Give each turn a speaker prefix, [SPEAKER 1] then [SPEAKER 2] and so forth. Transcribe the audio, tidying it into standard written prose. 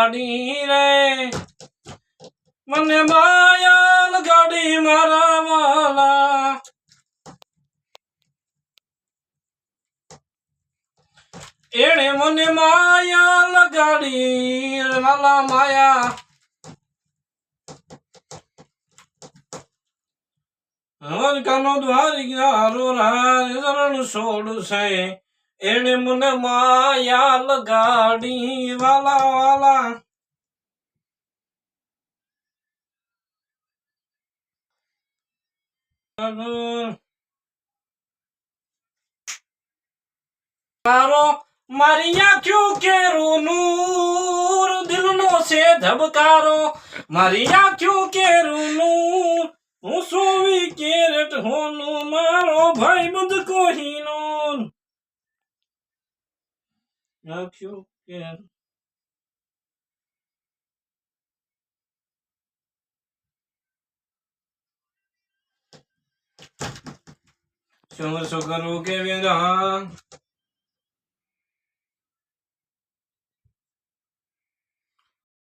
[SPEAKER 1] લગાડી રે મને માયા લગાડી મારા વાલા એણે મને માયા લગાડી વાલા માયા હર કાનો દ્વારી હારો રણ છોડ છે એણે મને માયા લગાડી વાલા વાલા મારો મારી આંખ્યું કેરું નૂર દિલનો છે ધબકારો મારી આંખ્યું કેરું નૂર હું સોવી કેરેટ હોનું મારો ભાઈ બંધ કોહીનો આંખ્યું કેર સંઘર્ષ કરું કે વ્યંગા